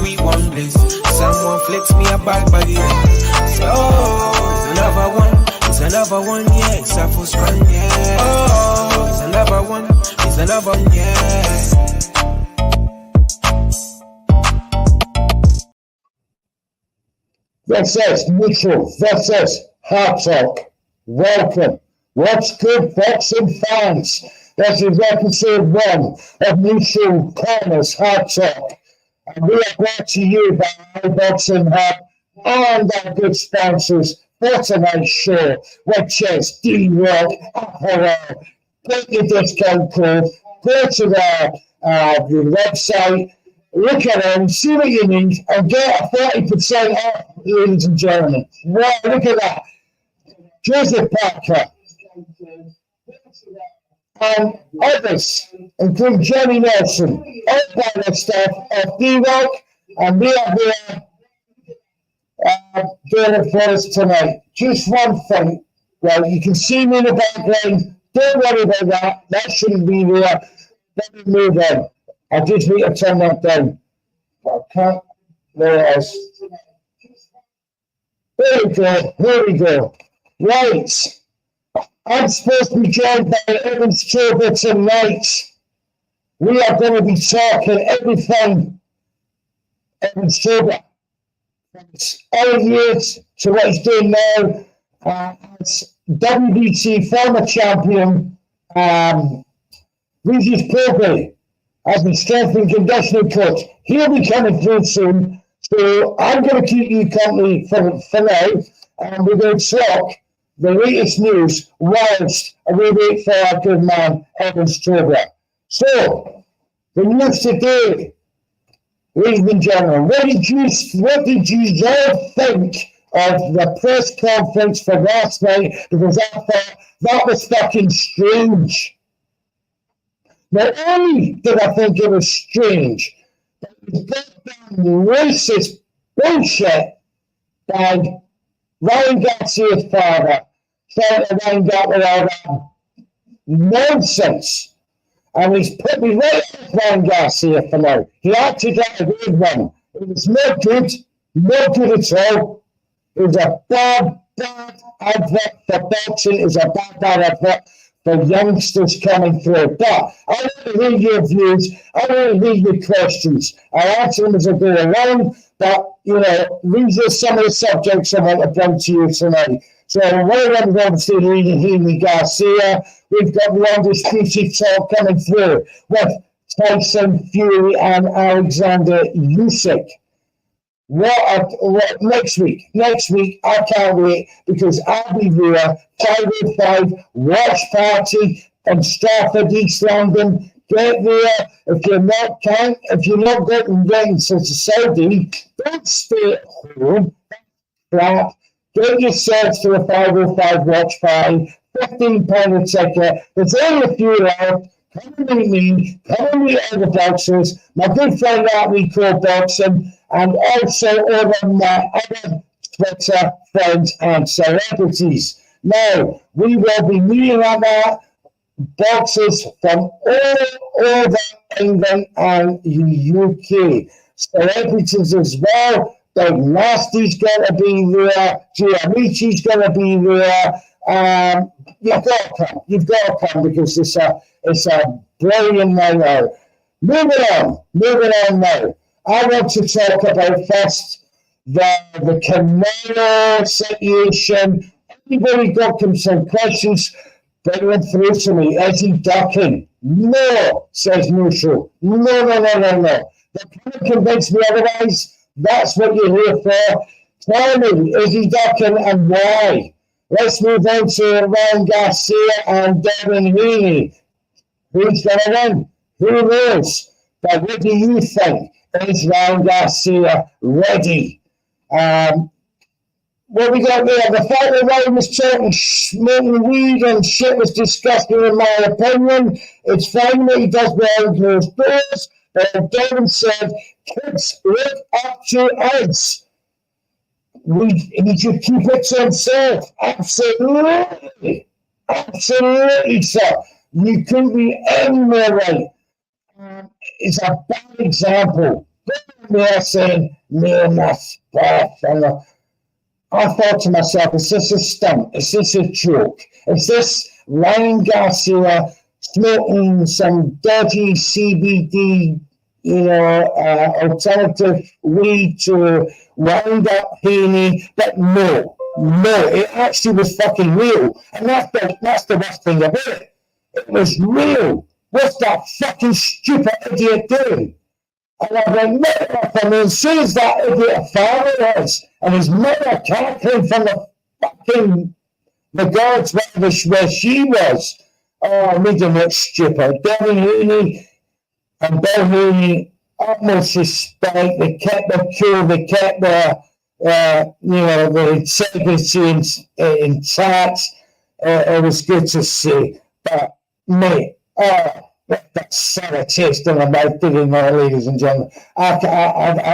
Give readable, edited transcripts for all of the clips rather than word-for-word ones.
sweet one bliss. Someone flicks me a back body. So, it's another one. It's another one, yeah. It's a full strong, yeah. Oh, it's another one. It's another one, yeah. This is Neutral. This is Hard Talk. Welcome. What's good, boxing fans? This is episode 1 of Neutral Corners Hard Talk. And we are brought to you by iBoxingHub and our good sponsors for tonight's show, which is D-Rock, Apparel. Get your discount code, go to the website, look at them, see what you need, and get a 30% off, ladies and gentlemen. Wow, look at that. Joseph Parker. And others, including Johnny Nelson, all by the staff of D-Rock, and we are here doing it for us tonight. Just one thing, well, you can see me in the background. Don't worry about that. That shouldn't be there. Let me move on. I just need to turn that down. I can't. There it is. There we go. There we go. Right. I'm supposed to be joined by Evins Tobler tonight. We are going to be talking everything Evins Tobler. From his early years to what he's doing now as WBC former champion, Regis Pogge as the strength and conditioning coach. He'll be coming through soon, so I'm going to keep you company for now, and we're going to talk the latest news whilst we wait for our good man, Evins Tobler. So, the news today, ladies and gentlemen, what did you all think of the press conference for last night? Because I thought that was fucking strange. Not only did I think it was strange, but it was goddamn racist bullshit by Ryan Garcia's father, trying to wind up with all that nonsense. And he's put me right off Ryan Garcia for now. He acted like a good one. It was not good at all. It was a bad advert for boxing. It was a bad advert for youngsters coming through. But I want to hear your views. I want to hear your questions. I'll answer them as I go along. But, you know, these are some of the subjects I want to bring to you tonight. So one of them is obviously Henry Garcia. We've got the undisputed talk coming through with Tyson Fury and Alexander Usyk. What next week? Next week, I can't wait because I'll be there, 505 watch party in Stratford, East London. Get there. If you're not getting to Saudi, don't stay at home. Crap. Get yourselves to the 505 watch party. £15 a ticket. There's only a few left. Come and meet me. Come and meet other boxers. My good friend out we call boxing, and also over my other Twitter friends and celebrities. Now, we will be meeting at boxers from all over England and the UK. Celebrities as well. Big Nasty's going to be there. Giamici's going to be there. You've got to come because it's a brilliant night out. Moving on now. I want to talk about first the Canelo situation. Everybody got some questions going through to me. Is he ducking? No, says Neutral. No. They can't convince me otherwise. That's what you're here for. Tell me, is he ducking and why? Let's move on to Ryan Garcia and Devin Haney. Who's going to win? Who knows? But what do you think? Is Ryan Garcia ready? What we got there? The fact that Ryan was talking, smoking weed and shit was disgusting in my opinion. It's fine that he does behind closed doors. But Devin said, kids look up to us. He should keep it to himself. Absolutely, sir. You couldn't be anywhere right. It's a bad example. They're saying, near my spot. And I thought to myself, is this a stunt? Is this a joke? Is this Ryan Garcia smoking some dodgy CBD, alternative weed to wind up Haney? But no, it actually was fucking real. And that's the worst thing about it. It was real. What's that fucking stupid idiot doing? And I went, no, and as soon as that idiot father was, and his mother cackling from the guards where she was, oh, made him look stupid. Devin Haney and Bill Haney, utmost respect. They kept their cool, they kept their, the integrity intact. It was good to see. But, mate, that sour taste in my mouth, didn't know, ladies and gentlemen. I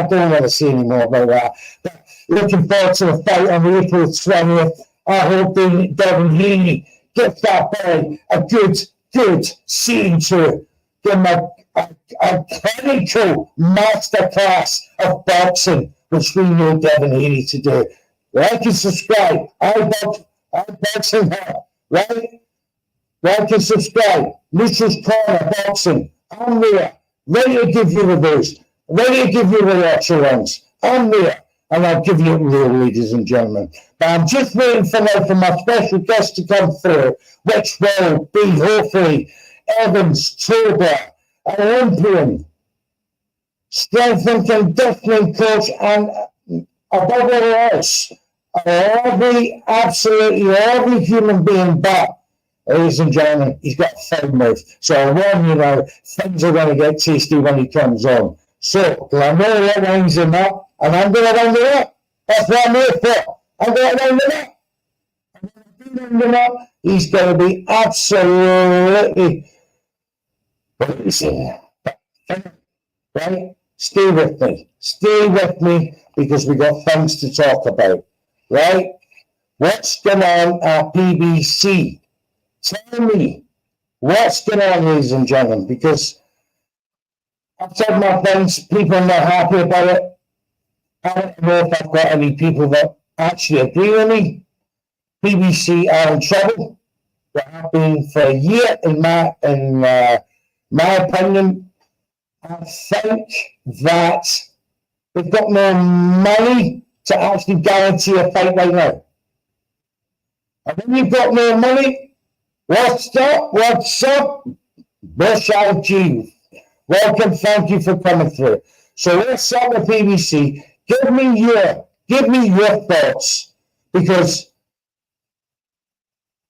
don't want to see any more about that. But looking forward to the fight on April 20th. I hope Devin Haney gets that boy a good scene to give him a clinical masterclass of boxing, which we know Devin Haney to do. Like and subscribe. iBoxingHub, right? Like and subscribe. Mitchell's Corner Boxing. I'm there. Ready to give you the boost. Ready to give you the lecture ones. I'm there. And I'll give you it real, ladies and gentlemen. But I'm just waiting for my special guest to come through, which will be hopefully Evins Tobler, an Olympian, strength and conditioning coach, and above all else, absolutely every human being but, ladies and gentlemen, he's got a foul mouth. So I warn you now, things are going to get tasty when he comes on. So, because I know what winds him up, and I'm going to round it up. That's what I'm here for. I'm going to round it up. I'm going to round him up. He's going to be absolutely crazy. Right? Stay with me. Stay with me, because we got things to talk about. Right? What's going on at PBC? Tell me what's going on, ladies and gentlemen, because I've said my things, people are not happy about it. I don't know if I've got any people that actually agree with me. PBC are in trouble. They have been for a year, in my opinion. I think that they've got no money to actually guarantee a fight right now. And when you've got no money, what's up? Bush G. Welcome, thank you for coming through. So let's start with PBC. Give me your thoughts, because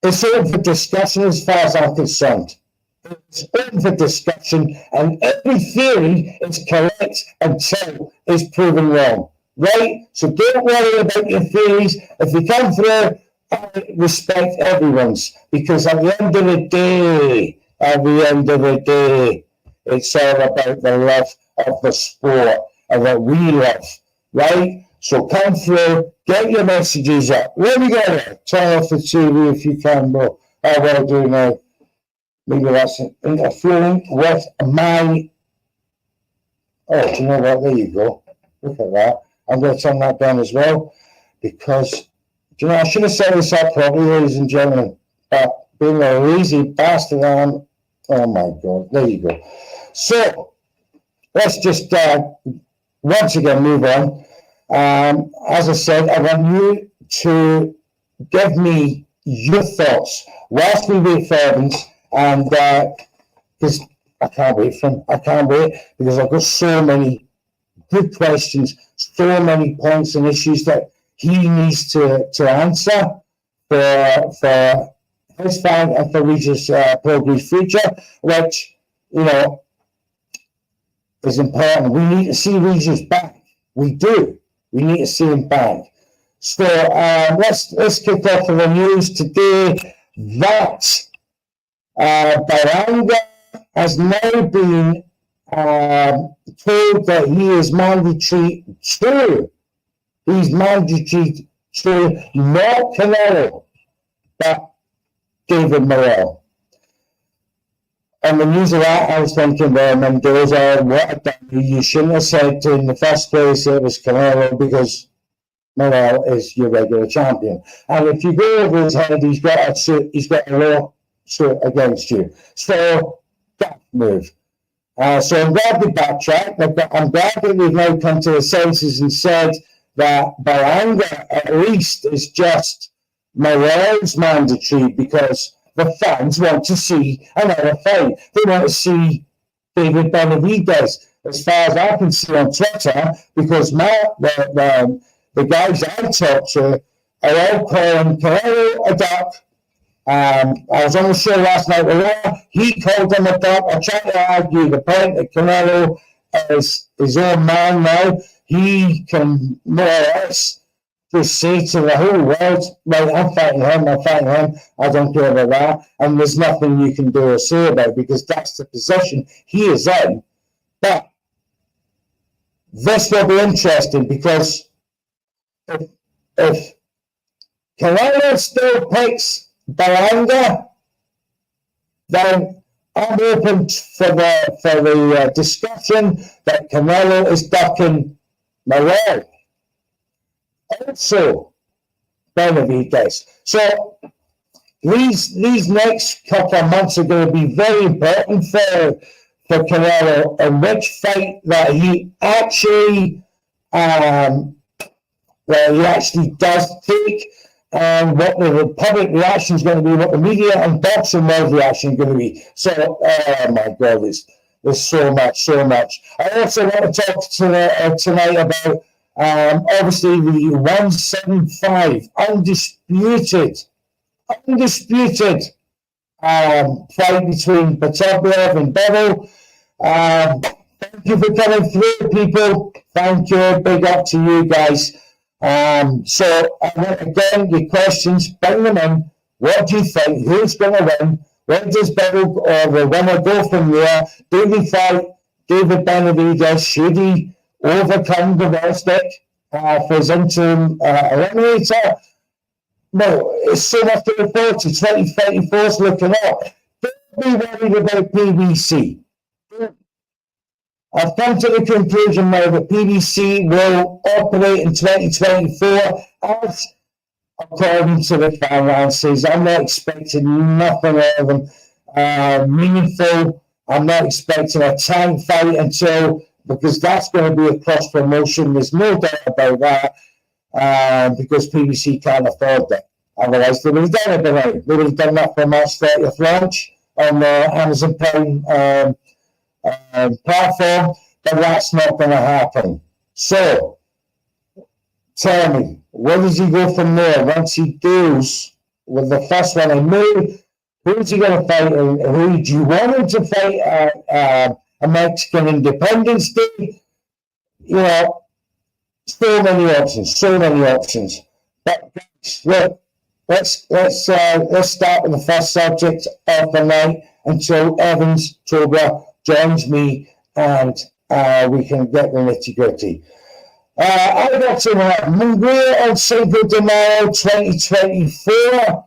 it's open for discussion as far as I'm concerned. It's open for discussion, and every theory is correct until it's proven wrong. Right? So don't worry about your theories. If you come through, I respect everyone's, because at the end of the day, it's all about the love of the sport and that we love, right? So come through, get your messages up. Where we go there? Turn off the TV if you can, but I will do now. Maybe that's interfering with my... Oh, do you know what? There you go. Look at that. I'm going to turn that down as well, because, I should have set this up properly, ladies and gentlemen, but being a lazy bastard I am, oh my God, there you go. So, let's just once again move on. As I said, I want you to give me your thoughts whilst we wait for Evans, and because I can't wait for him. I can't wait, because I've got so many good questions, so many points and issues that he needs to answer for his fight and for Regis Pilgrim's future, which, is important. We need to see Regis back. We do. We need to see him back. So let's kick off with the news today that Baranga has now been told that he is mandatory to. He's mandatory to not Canelo, but David Morrell. on the news of that, I was thinking, well, Mendoza, what a dummy. You shouldn't have said in the first place it was Canelo, because Morel is your regular champion. And if you go over his head, he's got a lawsuit against you. So, that move. So I'm glad we backtracked. I'm glad that we've now come to the senses and said that Baranga, at least, is just Morel's mandatory, because the fans want to see another fight. They want to see David Benavidez, as far as I can see on Twitter, because the guys I talk to are all calling Canelo a duck. I was on the show last night with Law. He called him a duck. I tried to argue the point that Canelo is his own man now. He can more or less just say to the whole world, right, I'm fighting him, I don't care about that. And there's nothing you can do or say about it, because that's the position he is in. But this will be interesting, because if Canelo still picks Baranga, then I'm open for the discussion that Canelo is ducking Morel. Also, Benavidez. So these next couple of months are going to be very important for Canelo, and which fight that he actually does take, and what the public reaction is going to be, what the media and boxing world reaction is going to be. So, oh my God, there's so much. I also want to talk tonight about obviously the 175 undisputed fight between Tobler and Bevel. Thank you for coming through, people. Thank you. Big up to you guys. So again, your questions, bring them in. What do you think? Who's going to win? Where does Bevel or the winner go from there? Do we fight David Benavidez? Should he overcome the Vostok for his interim eliminator? No, it's so much to look forward to. 2034 is looking up. Don't be worried about PBC. I've come to the conclusion now that PBC will operate in 2024 as according to the finances. I'm not expecting nothing out of them meaningful. I'm not expecting a tank fight because that's going to be a cross promotion. There's no doubt about that, because PBC can't afford that. Otherwise, they would have done it by now. They would have done that for March 30th launch on the Amazon Prime platform, but that's not going to happen. So, tell me, where does he go from there once he deals with the first one? I know who's he going to fight, and who do you want him to fight at a Mexican Independence Day? You know, so many options. But look, let's start with the first subject of the night until Evins Tobler joins me and we can get the nitty-gritty. iBoxingHub, Munguia on Cinco de Mayo 2024.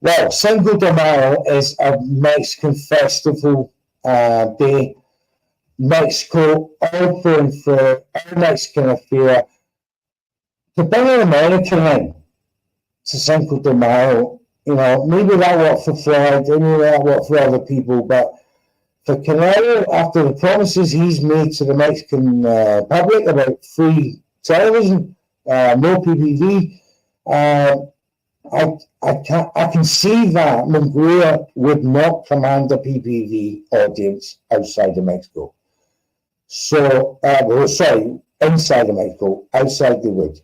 Well, Cinco de Mayo is a Mexican festival day. Mexico offering for our Mexican affair to bring an American in to Cinco de Mayo. You know, maybe that worked for Floyd, maybe that worked for other people, but for Canelo, after the promises he's made to the Mexican public about free television, no PPV, I can see that Munguia would not command a PPV audience outside of Mexico. So, inside of Mexico, outside they would.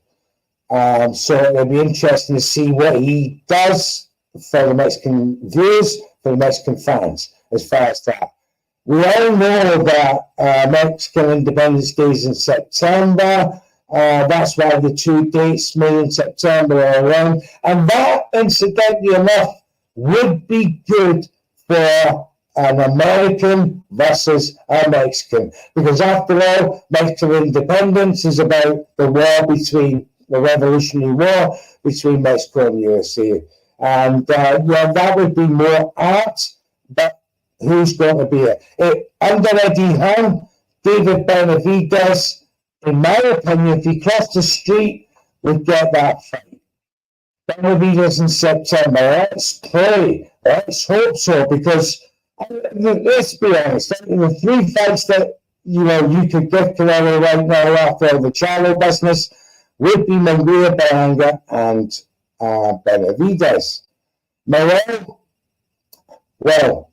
So it'll be interesting to see what he does for the Mexican viewers, for the Mexican fans, as far as that. We all know that Mexican Independence Day is in September. That's why the two dates, May and September, are around. And that, incidentally enough, would be good for an American versus a Mexican. Because after all, Mexican independence is about the Revolutionary War between Mexico and USA. And that would be more art, but who's going to be it. Under Eddie Hearn, David Benavidez, in my opinion, if he crossed the street, would get that fight. Benavidez in September. Let's play. Let's hope so, because let's be honest, the 3 fights that you could give Canelo right now after all the Charlo business would be Munguia, Berlanga, and Benavidez. Morel, well,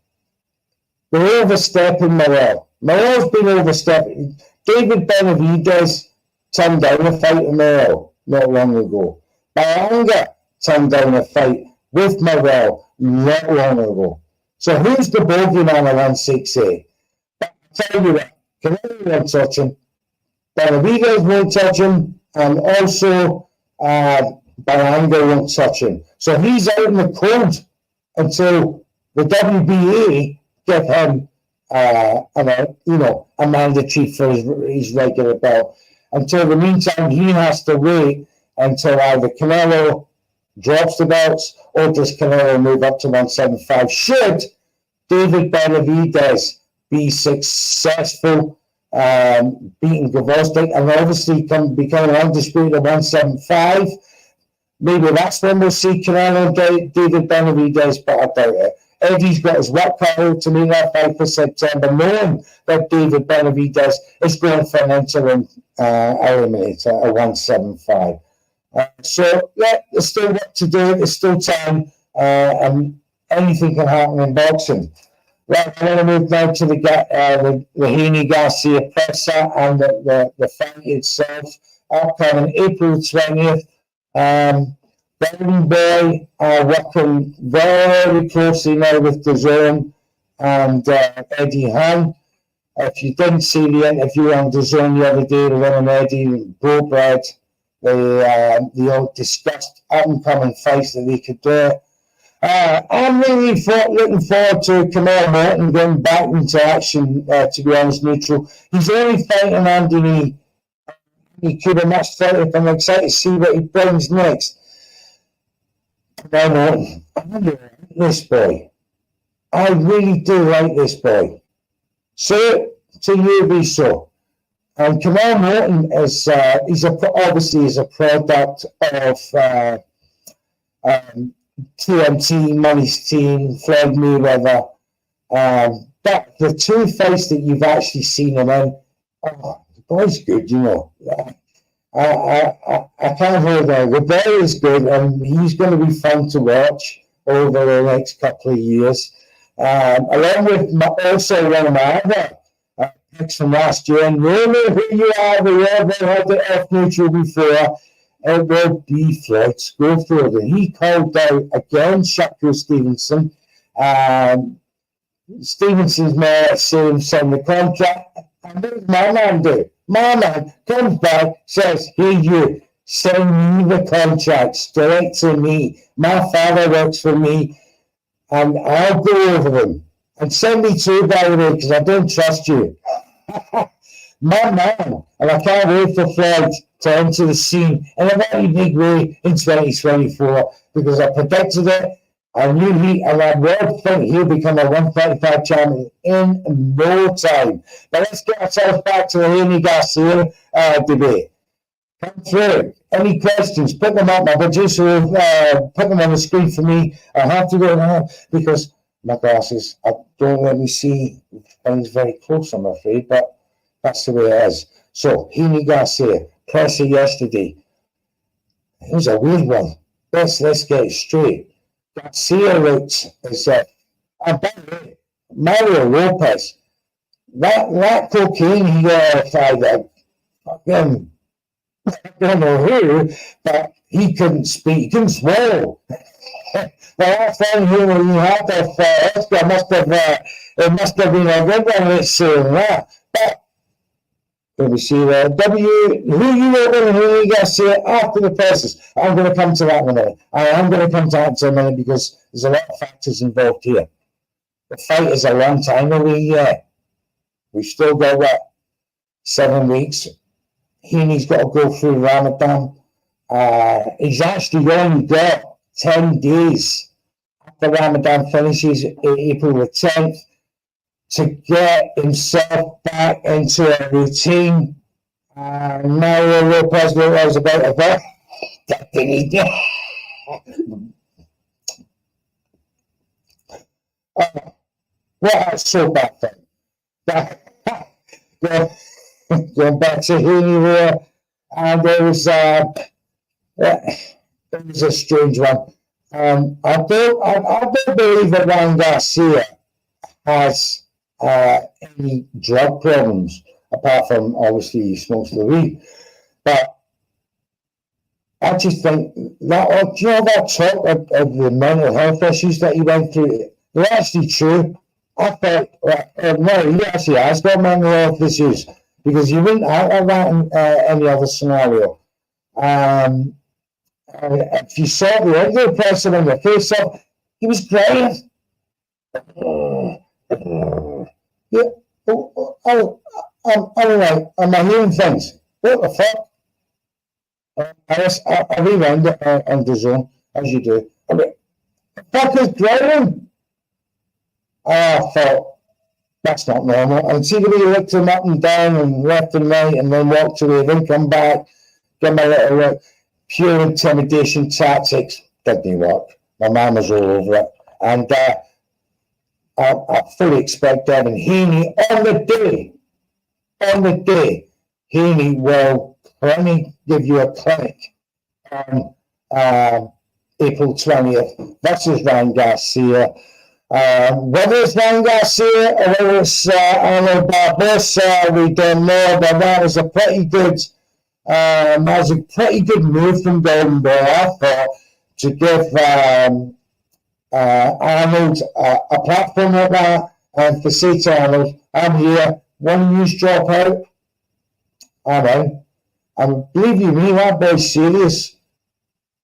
they're overstepping Morel. Morel's been overstepping. David Benavidez turned down a fight with Morel not long ago. Berlanga turned down a fight with Morel not long ago. So who's the bogeyman at 168? But I'll tell you what, Canelo won't touch him, Benavidez won't touch him, and also Berlanga won't touch him. So he's out in the cold until the WBA give him a mandatory for his regular belt. Until the meantime, he has to wait until either Canelo drops the belts or does Canelo move up to 175. Should David Benavidez be successful beating Gvozdyk and obviously becoming undisputed at 175, maybe that's when we'll see Canelo and David Benavidez, but I doubt it. Eddie's got his work cut out to make that fight for September, knowing that David Benavidez is going for an interim eliminator at 175. So, yeah, there's still work to do. There's still time, and anything can happen in boxing. Right, I want to move now to the Haney Garcia presser and the fight itself, upcoming April 20th. Golden Boy working very closely now with DAZN and Eddie Hearn. If you didn't see the interview on DAZN the other day, the one and Eddie broke bread. They all discussed up-and-coming fights that they could do. I'm really looking forward to Kamel Morton getting back into action, to be honest, neutral. He's only fighting Anthony Cuba match 30th. I'm excited to see what he brings next. Kamel Morton, I really like this boy. I really do like this boy. So, to you be so. And Kamel Morton is obviously a product of TMT, Money's team, Floyd Mayweather. But the 2 fights that you've actually seen him in, the boy's good, I can't hold on. The boy is good, and he's going to be fun to watch over the next couple of years. Along with also one of my other picks from last year, and you know who you are, we ever had it off neutral before. It will be Floyd Schofield, and he called out against Shakur Stevenson. Stevenson's man said him sign the contract, and what does my man do? My man comes back, says, "Here you, send me the contract straight to me. My father works for me, and I'll go over them. And send me 2, by the way, because I don't trust you." My man, and I can't wait for Floyd to enter the scene in a very big way in 2024, because I predicted it. I knew and I would think he'll become a 135 champion in no time. But let's get ourselves back to the Haney Garcia debate. Come through. Any questions? Put them up. My producer will put them on the screen for me. I have to go now because my glasses don't let me see things very close, I'm afraid, but that's the way it is. So, Haney Garcia, presser yesterday. It was a weird one. Let's get it straight. Garcia looks as if, and by the way, Mario Lopez, that cocaine he got either fucking, I don't know who, but he couldn't speak, he couldn't swallow. The last time he had that Oscar it must have been a good one that's saying that. But let me see there. Who you were going to Garcia after the presses? I'm going to come to that in a minute. I am going to come to that in a minute because there's a lot of factors involved here. The fight is a long time away yet. We've still got, 7 weeks. Haney's got to go through Ramadan. He's actually only got 10 days after Ramadan finishes, April the 10th. to get himself back into a routine. Mario Lopez was about a bit. That thing he did. What a so bad thing. Going back to Heaney there, and it was a strange one. I don't believe that Ryan Garcia has any drug problems, apart from obviously he smokes the weed. But I just think that, you know, that talk of the mental health issues that he went through, they're actually true. I thought, no, he actually has got mental health issues, because you wouldn't act like that in any other scenario. If you saw the other person in the face up, he was great. Yeah, I'm like, am I hearing things? What the fuck? I rewound it on the zone, as you do. I mean, the fuck is growling? I thought, that's not normal. And see the way he looked him up and down and left and right and then walked away, then come back, give him a little look. Pure intimidation tactics. Didn't work. My man was all over it. And I fully expect Evan Heaney on the day, Heaney will give you a clinic on April 20th versus Ryan Garcia. Whether it's Ryan Garcia or whether it's Arnold Barbosa, we don't know, but that was a pretty good move from Golden Boy, I thought, to give Arnold a platform like that, and to say to Arnold, I'm here, one news drop out, I'm in. And believe you me, that boy's serious.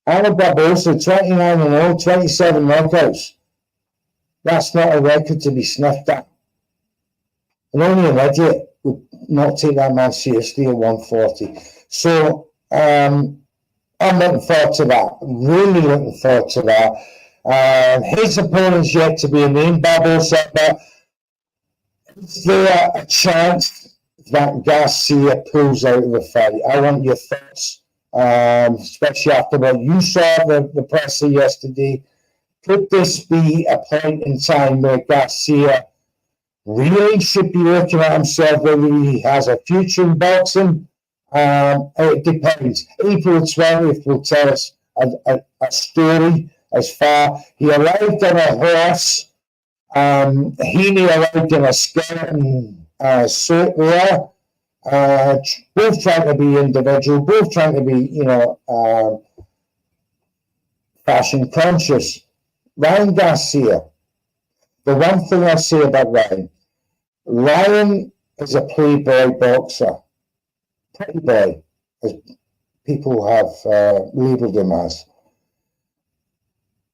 Arnold Barbosa, 29-0, 27 knockouts. That's not a record to be sniffed at. And only an idiot would not take that man seriously at 140. So I'm looking forward to that. Really looking forward to that. His opponent's yet to be named, Barbosa, but is there a chance that Garcia pulls out of the fight? I want your thoughts, especially after what you saw the presser yesterday. Could this be a point in time where Garcia really should be looking at himself, whether he has a future in boxing? It depends. April 20th will tell us a story as far. He arrived on a horse. Heaney arrived in a skeleton suit there. Both trying to be individual, both trying to be, fashion conscious. Ryan Garcia, the one thing I say about Ryan is a playboy boxer. Pretty boy, as people have labelled him as.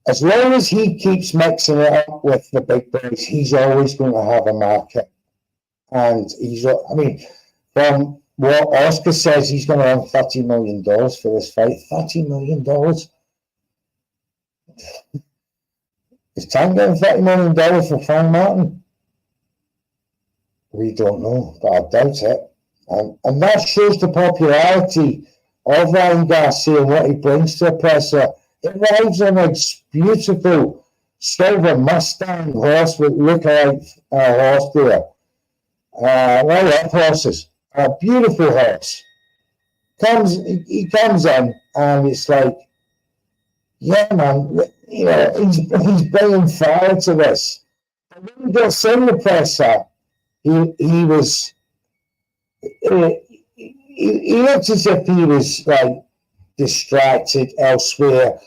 As long as he keeps mixing it up with the big boys, he's always going to have a market. And from what Oscar says, he's going to earn $30 million for this fight. $30 million? Is Tank getting $30 million for Frank Martin? We don't know, but I doubt it. And that shows the popularity of Ryan Garcia and what he brings to a presser. It rides on a beautiful silver Mustang horse with lookalike horse there. I love horses. A beautiful horse. He comes in and it's like, yeah, man, he's bringing fire to this. And when he gets in the presser, he was. He looked as if he was like distracted elsewhere.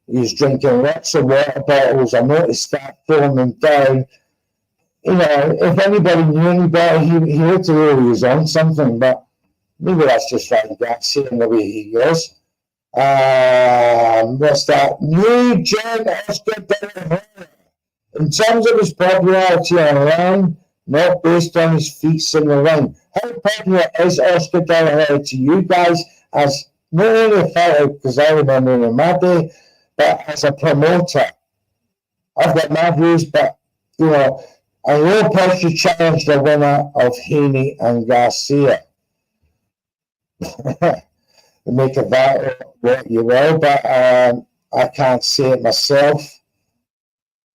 He was drinking lots of water bottles. I noticed that falling down. If anybody knew any better, he looked as though he was on something, but maybe that's just like that, seeing the way he goes. What's that? New Gen Oscar De La Hoya. In terms of his popularity online, not based on his feats in the ring. How popular is Oscar De La Hoya to you guys as not only a fighter, because I remember him in my day, but as a promoter? I've got my views, but And Lopez should challenge the winner of Haney and Garcia. Make of that what you will, but I can't say it myself.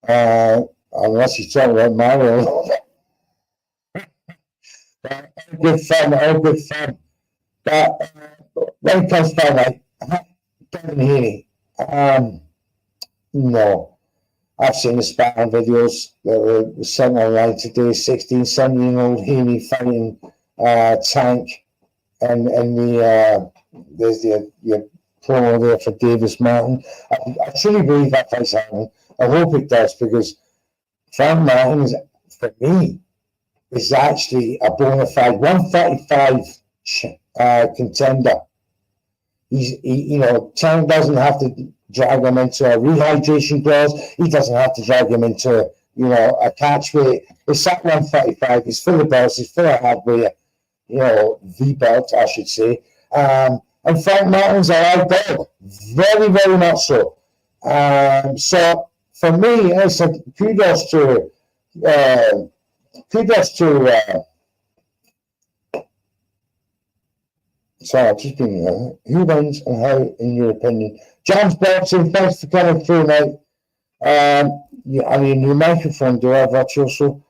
Unless you're talking about Mario. Good fun, all good fun. But when it comes to fight night, Kevin Haney, no. I've seen the sparring videos that were sent online today. 16, 17-year-old Haney fighting Tank, and there's your promo there for Davis Martin. I truly believe that fight's happening. I hope it does, because Frank Martin is, for me, is actually a bona fide 135 contender. Tank doesn't have to drag him into a rehydration clause. He doesn't have to drag him into, a catch weight. It's at 135. He's full of belts. He's full of hardware. The belt, I should say. And Frank Martin's a live dog. Very, very much so. So for me, it's a kudos to sorry, I've just been who wins and how, in your opinion? James Boxing, thanks for coming through, mate. Your microphone do have virtual, so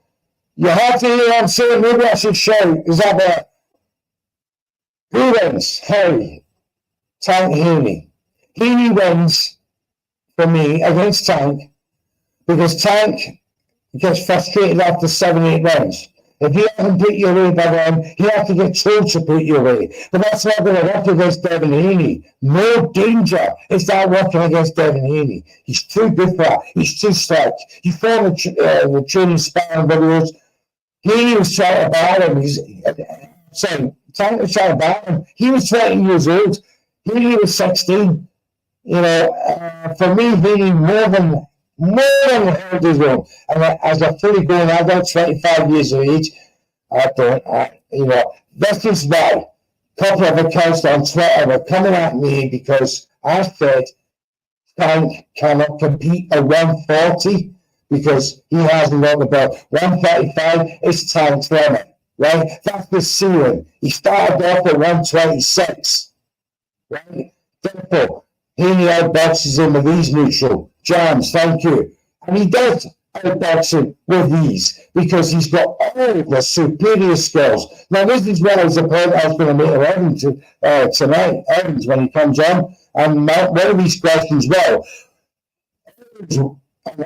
you have to hear what I'm saying. Maybe I should shout. Is that better? Who wins? Harry. Tank Haney. Haney wins for me against Tank, because Tank gets frustrated after 7-8 rounds. If he hasn't put you away by then, he has to get told to put you away. But that's not going to work against Devin Haney. No danger is that working against Devin Haney. He's too good for that. He's too slick. You saw the training sparring videos. Haney was trying to battle him. Tank was trying to battle him. He was 20 years old. Haney was 16. For me, Haney more than held his own. And as a fully grown adult, 25 years of age, this is why a couple of accounts on Twitter were coming at me, because I said Tank cannot compete at 140 because he hasn't got the belt. 135 is Tank's limit, right? That's the ceiling. He started off at 126, right? Therefore, Haney outboxes him with ease neutral. Jams, thank you. And he does outbox him with ease because he's got all the superior skills. Now, this is what I was the point I was going to make of Evans tonight, Evans, when he comes on. And one of these questions, I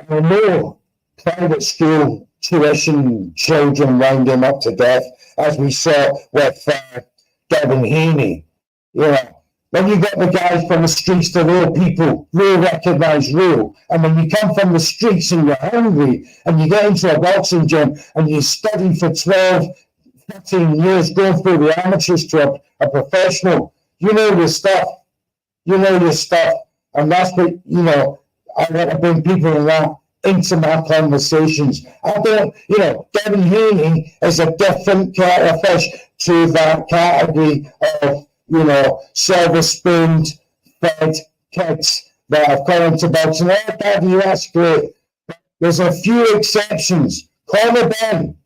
know private school tuition children wind him up to death, as we saw with Devin Haney. When you get the guys from the streets, the real people, real recognised real. And when you come from the streets and you're hungry and you get into a boxing gym and you study for 12, 15 years, going through the amateurs to a professional, you know your stuff. And that's what, I want to bring people in that into my conversations. I don't, Devin Haney is a different kettle of fish to that category of, silver-spooned fed kids that have come into boxing. Oh, Daddy, that's great. There's a few exceptions. Conor Ben,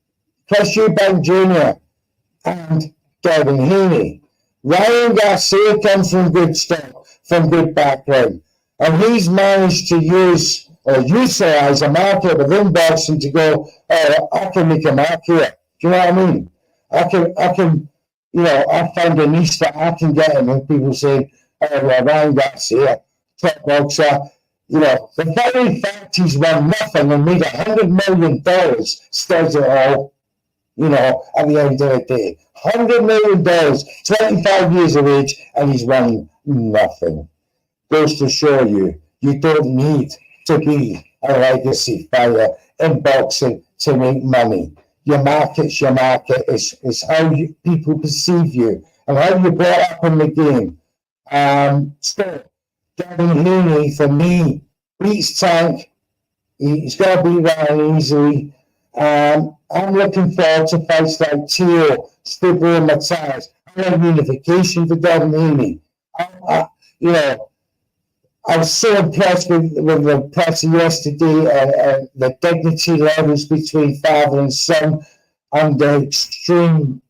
Chris Eubank Jr., and Devin Haney. Ryan Garcia comes from good stock, from good background, and he's managed to use or utilize a market within boxing to go, I can make a mark here. Do you know what I mean? I can. I found a niche that I can get in, and people say, Ryan Garcia, top boxer. The very fact he's won nothing and made $100 million says it all, at the end of the day. $100 million, 25 years of age, and he's won nothing. Goes to show you don't need to be a legacy fighter in boxing to make money. Your market's your market. It's how people perceive you and how you're brought up in the game. So, Devin Haney, for me, beats Tank. He's got to beat Ryan easily. I'm looking forward to fights like Teo, Stibler, and Matthias. I have unification for Devin Haney. I was so impressed with the press yesterday, the dignity levels between father and son under extreme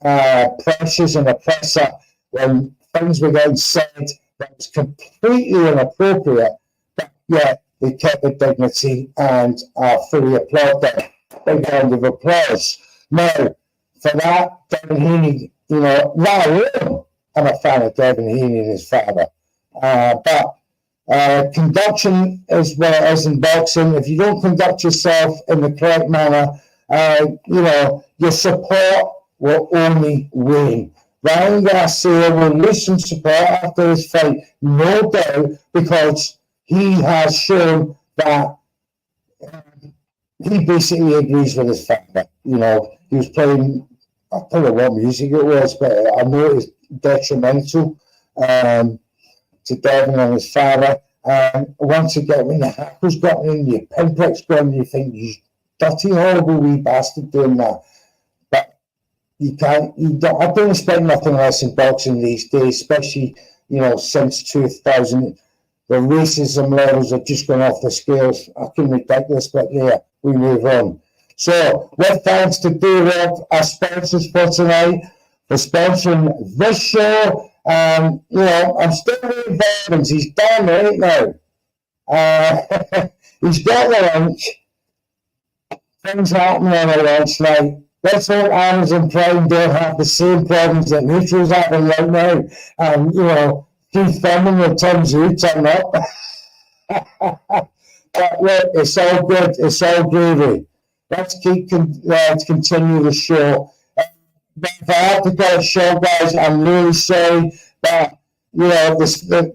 pressures and oppressor when things were getting said that was completely inappropriate, but yet they kept the dignity, and I fully applaud them. Big round of applause. Now, for that, Devin Heaney, that alone, I'm a fan of Devin Heaney and his father. But conduction is what it is in boxing. If you don't conduct yourself in the correct manner, your support will only wane. Ryan Garcia will lose some support after this fight, no doubt, because he has shown that he basically agrees with his father. He was playing, I don't know what music it was, but I know it was detrimental to Devin and his father. Once again, when the hackles got in, your pinpricks gone, you think, you dirty, horrible wee bastard doing that. But I don't expect nothing less in boxing these days, especially, since 2000. The racism levels have just gone off the scales. Fucking ridiculous, but yeah, we move on. So, with thanks to D-Rock, our sponsors for tonight, for sponsoring this show. I'm still waiting for Evins. He's down right now. He's got the lunch. Things happening on the lunch now. Let's hope Amazon Prime don't have the same problems that Neutral's having right now. And, keep filming with Tom Zoo turn up. But look, it's all good. It's all gravy. Let's continue the show. But if I have to cut it short, guys, I'm really sorry. But, the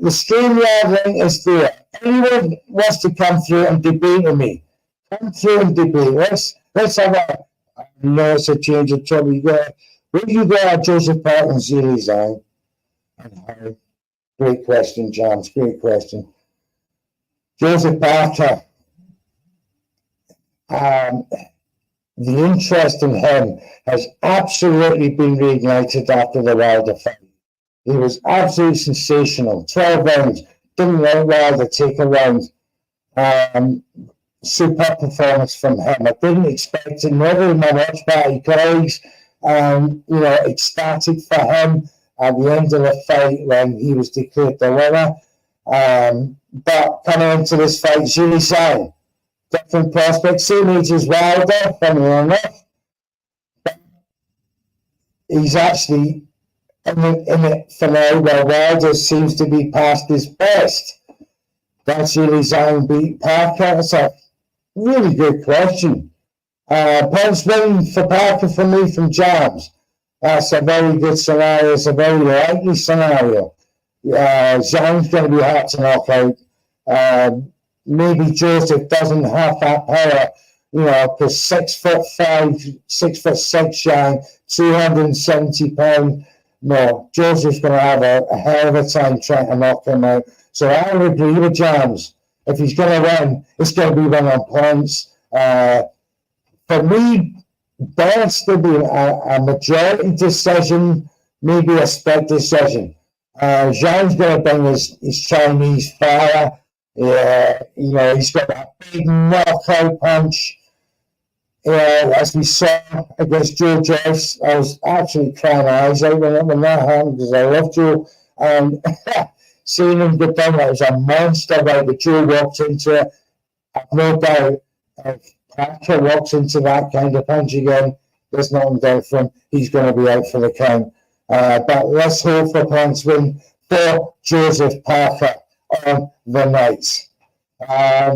StreamYard link is there. Anyone wants to come through and debate with me, come through and debate. Let's have a... I know it's a change of trouble. Where do you go, Joseph Parker and Zili Zhang? Great question, James. Great question. Joseph Parker. The interest in him has absolutely been reignited after the Wilder fight. He was absolutely sensational. 12 rounds. Didn't let Wilder take a round. Super performance from him. I didn't expect it. Never in my watch party colleagues. Ecstatic for him at the end of the fight when he was declared the winner. But coming into this fight, Zili Zhang. Different prospect, same age as Wilder, funny enough. But he's actually in it for now where Wilder seems to be past his best. That's Zili Zhang beat Parker. That's a really good question. Points win for Parker for me from Jams. That's a very good scenario. It's a very likely scenario. Zhang's going to be hard to knock out. Maybe Joseph doesn't have that power, because 6'5", 6'6" Zhang, 270 pounds. No, Joseph's going to have a hell of a time trying to knock him out. So I would agree with Jams. If he's going to win, it's going to be one on points. For me, best to be a majority decision, maybe a split decision. Zhang's going to bring his Chinese fire. He's got that big knockout punch. As we saw against Joe Joyce, I was actually crying my eyes out when that happened because I love Joe. And seeing him get done, that was a monster right, but Joe walked into it. I've no doubt if Parker walks into that kind of punch again, there's nothing down for him. He's going to be out for the count. But let's hope for points win for Joseph Parker on the night.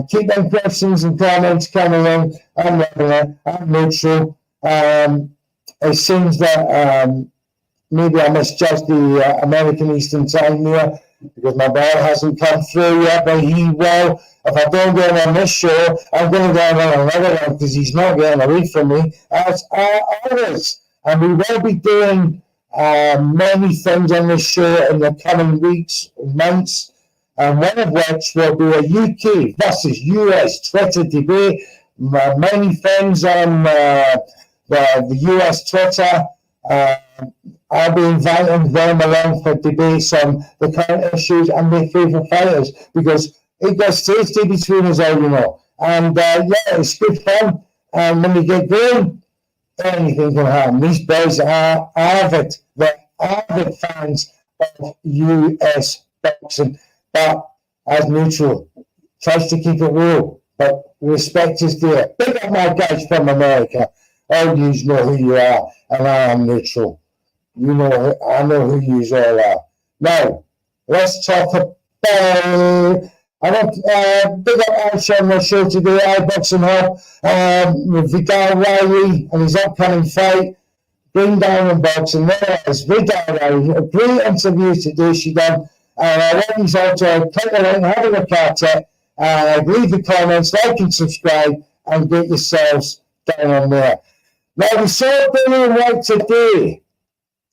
Keep them questions and comments coming in. I'm regular, I'm neutral. It seems that maybe I misjudged the American Eastern Time here because my ball hasn't come through yet, but he will. If I don't get him on this show, I'm going to get him on another one because he's not getting away from me, as are others. And we will be doing many things on this show in the coming weeks, months, and one of which will be a UK versus US Twitter debate. Many things on the US Twitter. I'll be inviting them along for debates on the current issues and their favourite fighters, because it gets tasty between us all, you know. And yeah, it's good fun. And when we get going, anything can happen. These boys are avid. They're avid fans of US boxing, but as neutral, tries to keep it real, but respect is there. Big up my guys from America. All you know who you are, and I am neutral. You know, I know who you all are. Now, let's talk about. I want big up Aisha on the show today, iBoxingHub, with Vidal Riley and his upcoming fight. Bring down and boxing. There it is, Vidal Riley. A great interview today she done. And I want you all to click the link, have a look at it, leave the comments, like and subscribe, and get yourselves down on there. Now, we saw Billy White today.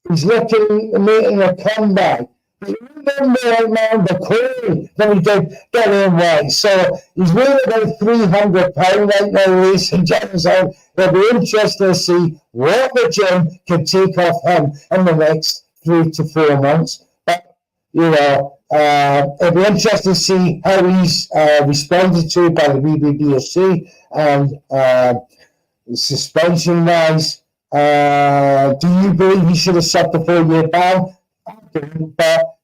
He's making a comeback. You remember Corey that we did Billy White. So he's weighing about 300 pounds right now, ladies and gentlemen. So it'll be interesting to see what the gym can take off him in the next 3 to 4 months. But, you know, it'll be interesting to see how he's responded to by the BBBOC and suspension-wise. Do you believe he should have stopped the 4-year ban? I do, but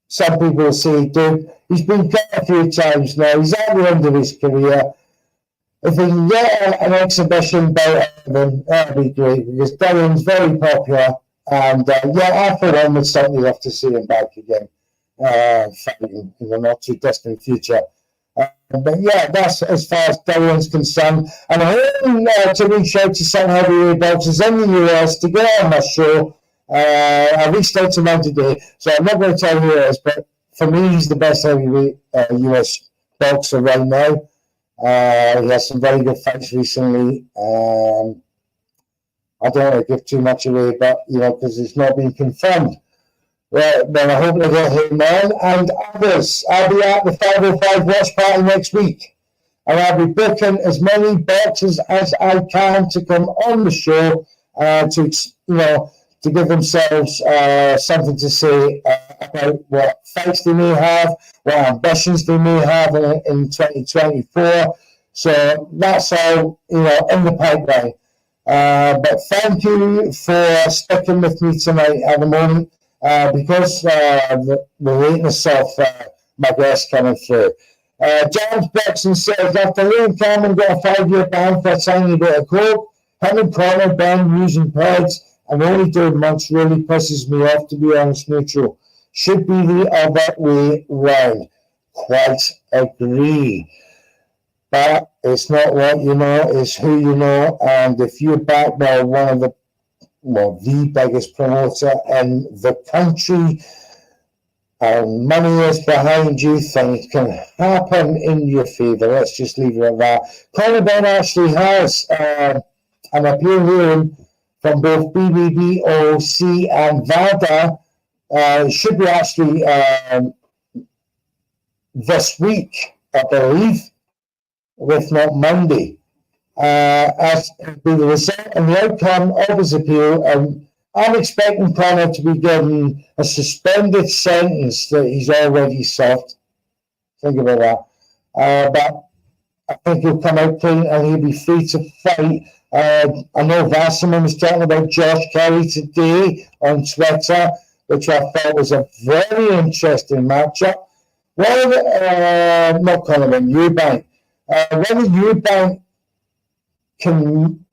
some people say he did. He's been cut a few times now. He's at the end of his career. If he can get an exhibition bout of him, that'd be great, because Dylan's very popular. And yeah, I for one would certainly love to see him back again, fighting in the not too distant future. But yeah, that's as far as Dylan's concerned. And I'm hoping to reach out to some heavyweight boxers in the US to get on my show. I reached out to him today, so I'm not going to tell you who it is, but for me, he's the best heavyweight US boxer right now. He has some very good fights recently. I don't want to give too much away, but you know, because it's not been confirmed. Well, then I hope to get him on and others. I'll be at the 505 watch party next week, and I'll be booking as many boxers as I can to come on the show to give themselves something to say about what fights they may have, what ambitions they may have in 2024. So that's all, you know, in the pipeline. But thank you for sticking with me tonight at the moment, because we're waiting to solve my guest coming through. James Braxton says, after Liam Cameron got a 5-year ban for a tiny bit of coke, him and Connor Ben using pads and only doing months really pisses me off, to be honest, neutral. Should be the other way round. Quite agree. But it's not what you know, it's who you know. And if you're backed by the biggest promoter in the country, and money is behind you, things can happen in your favour. Let's just leave it at that. Conor Ben actually has an appeal hearing from both BBBOC and VADA. It should be actually this week, I believe, if not Monday, as the result and the outcome of his appeal. I'm expecting Conor to be given a suspended sentence that he's already served. Think about that. But I think he'll come out clean and he'll be free to fight. I know Wasserman was talking about Josh Kelly today on Twitter, which I thought was a very interesting matchup. Well, not Conor, but Eubank. Whether Eubank can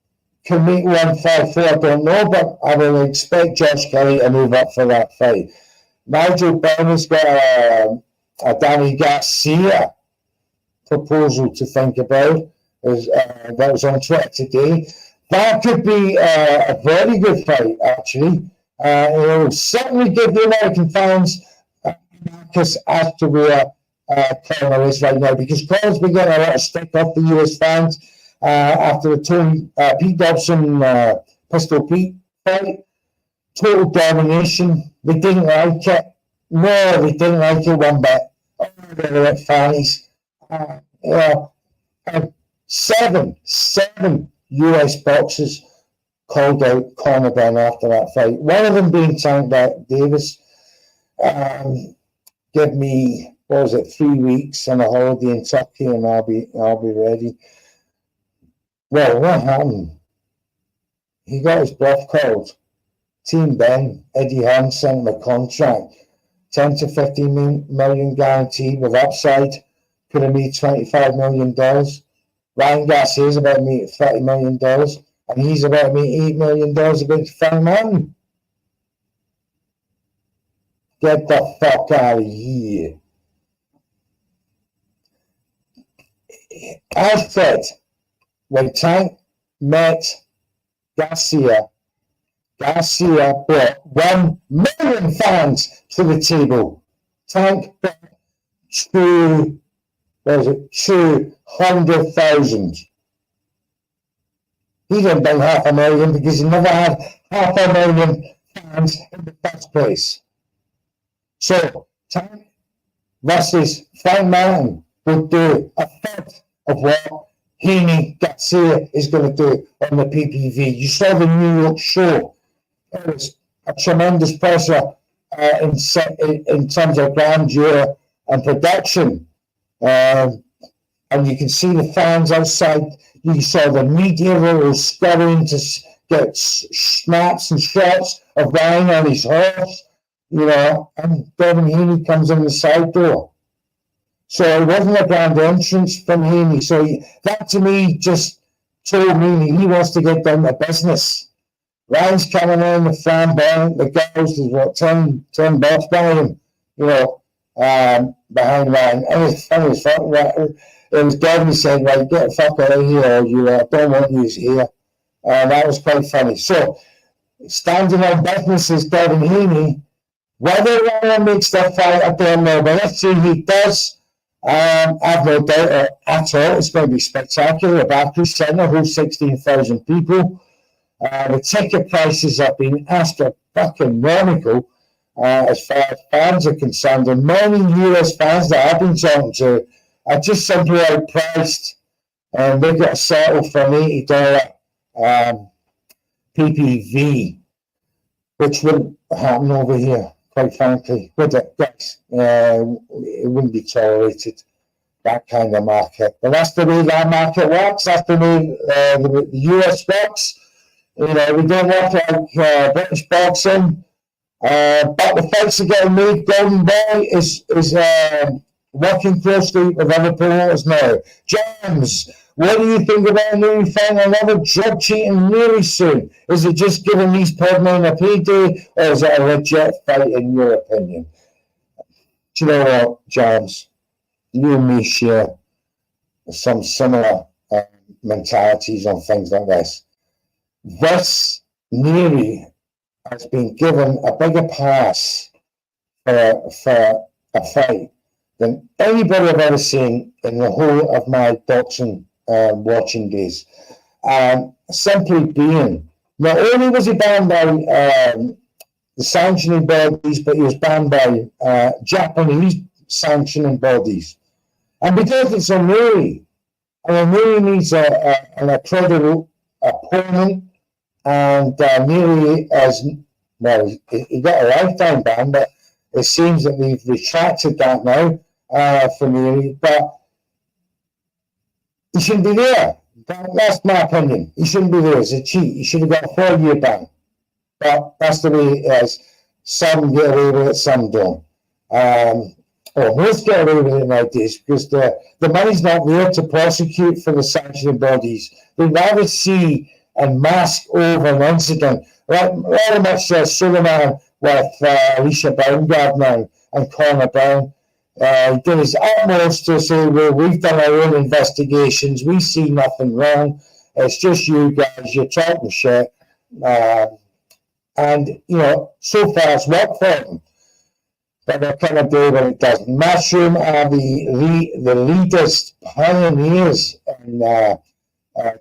make 154, I don't know, but I will expect Josh Kelly to move up for that fight. Nigel Benn's got a Danny Garcia proposal to think about. That was on Twitter today. That could be a very good fight, actually. It will certainly give the American fans marcus as to where Conor is right now, because Conor's been getting a lot of stick off the US fans after the Pete Dobson Pistol Pete fight. Total domination. They didn't like it. No, they didn't like it one bit. Oh, they were like fans. Seven US boxers called out Conor Ben after that fight. One of them being Tank Davis. Give me, 3 weeks on a holiday in Turkey, and I'll be ready. Well, what happened? He got his bluff called. Team Ben, Eddie Hearn sent him a contract, 10 to 15 million guaranteed with upside. Could have made $25 million. Ryan Garcia is about to make $30 million, and he's about to make $8 million against Frank Martin. Get the fuck out of here. I said, when Tank met Garcia brought 1 million fans to the table. Tank brought 200,000. He didn't bring 500,000 because he never had 500,000 fans in the first place. So, Tank versus Frank Martin would do a third of what Haney Garcia is going to do on the PPV. You saw the New York show. It was a tremendous pressure in terms of grandeur and production. And you can see the fans outside. You saw the media was scurrying to get snaps and shots of Ryan on his horse, and Devin Haney comes in the side door. So it wasn't a grand entrance from Haney. So that to me just told me he wants to get down to business. Ryan's coming in, the flamboyant, the girls, there's 10 bucks behind him, behind Ryan. And it was Devin saying, right, get the fuck out of here, or you don't want you here. That was quite funny. So, standing on business is Devin Haney. Whether Ryan makes that fight, I don't know, but let's see if he does. I've no doubt at all. It's going to be spectacular. The Barclays Centre holds 16,000 people. The ticket prices have been astronomical as far as fans are concerned, and many US fans that I've been talking to are just simply outpriced, and they've got to settle for an $80 PPV, which wouldn't happen over here, quite frankly. Would it, guys? It wouldn't be tolerated, that kind of market. But that's the way that market works. That's the way the US works. We don't work like British boxing, but the fights are getting made. Golden Boy is working closely with other promoters now. James, what do you think about Nuri fighting another drug cheating really soon? Is it just giving these podmen a payday, or is it a legit fight in your opinion? Do you know what, James? You and me share some similar mentalities on things like this. This Nuri has been given a bigger pass for a fight than anybody I've ever seen in the whole of my boxing watching days. Simply being, not only was he banned by the sanctioning bodies, but he was banned by Japanese sanctioning bodies. And because it's a Nuri, and Nuri needs an credible opponent, and Nuri has, well, he got a lifetime ban, but it seems that they've retracted that now for Nuri, but he shouldn't be there. That's my opinion. He shouldn't be there. It's a cheat. He should have got a 4-year ban. But that's the way it is. Some get away with it, some don't. Or most get away with it nowadays because the money's not there to prosecute for the sanctioning bodies. They'd rather see and mask over an incident, very much Suleiman with Alicia Baumgardner and Conor Brown. He did his utmost to say, well, we've done our own investigations, we see nothing wrong, it's just you guys, you're talking shit. And, so far it's worked for them. But they're kind of doing when it doesn't. Mushroom are the leaders, pioneers in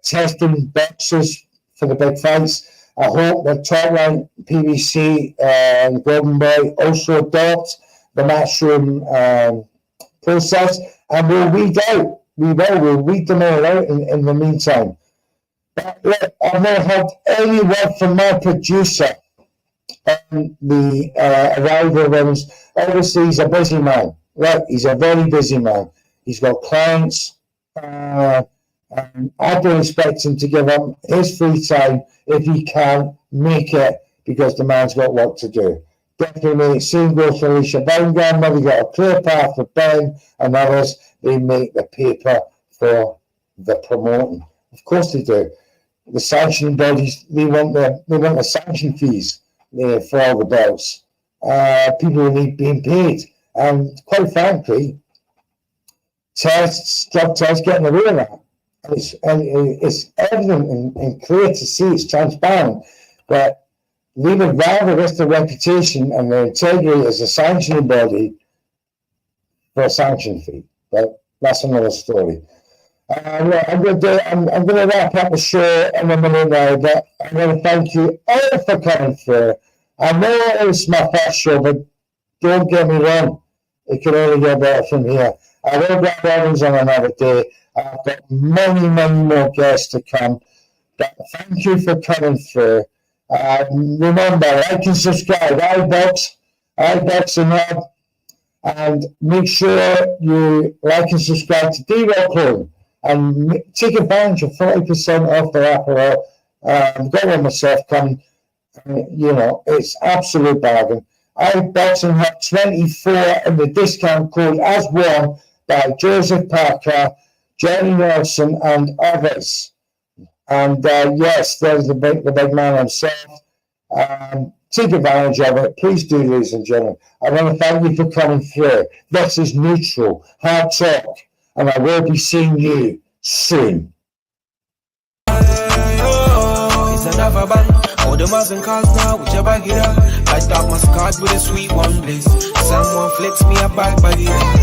testing boxes for the big fights. I hope that Top Rank, PBC, and Golden Boy also adopt the Mushroom process, and we'll weed out. We'll weed them all out in the meantime. But look, I've not had any word from my producer on the arrival of Evins. Obviously, he's a busy man. Right, he's a very busy man. He's got clients. And I don't expect him to give up his free time if he can't make it because the man's got work to do. Definitely, same goes for Alicia Baumgartner. They got a clear path for Ben and others. They make the paper for the promoting. Of course they do. The sanctioning bodies, they want the sanction fees for all the belts. People need being paid, and quite frankly, drug tests getting away with that. It's evident and clear to see, it's transparent, that they would rather risk their reputation and their integrity as a sanctioning body for a sanction fee. But that's another story. I'm going to wrap up the show in a minute now, but I want to thank you all for coming through. I know it's my first show, but don't get me wrong, it can only get better from here. I will get Evins on another day. I've got many, many more guests to come. But thank you for coming through. Remember, like and subscribe, iBoxingHub, and make sure you like and subscribe to D-Rock Club and take advantage of 40% off the apparel. I've got one myself coming. It's absolute bargain. iBoxingHub 24 and the discount code as one by Joseph Parker, Jenny Nelson, and others. And yes, there's the big man himself. Take advantage of it. Please do, ladies and gentlemen. I want to thank you for coming through. This is Neutral Hard Talk, and I will be seeing you soon. It's another band. All the Muslim cars now, whichever get up. I start my scars with a sweet one, please. Someone flicks me a back by the end.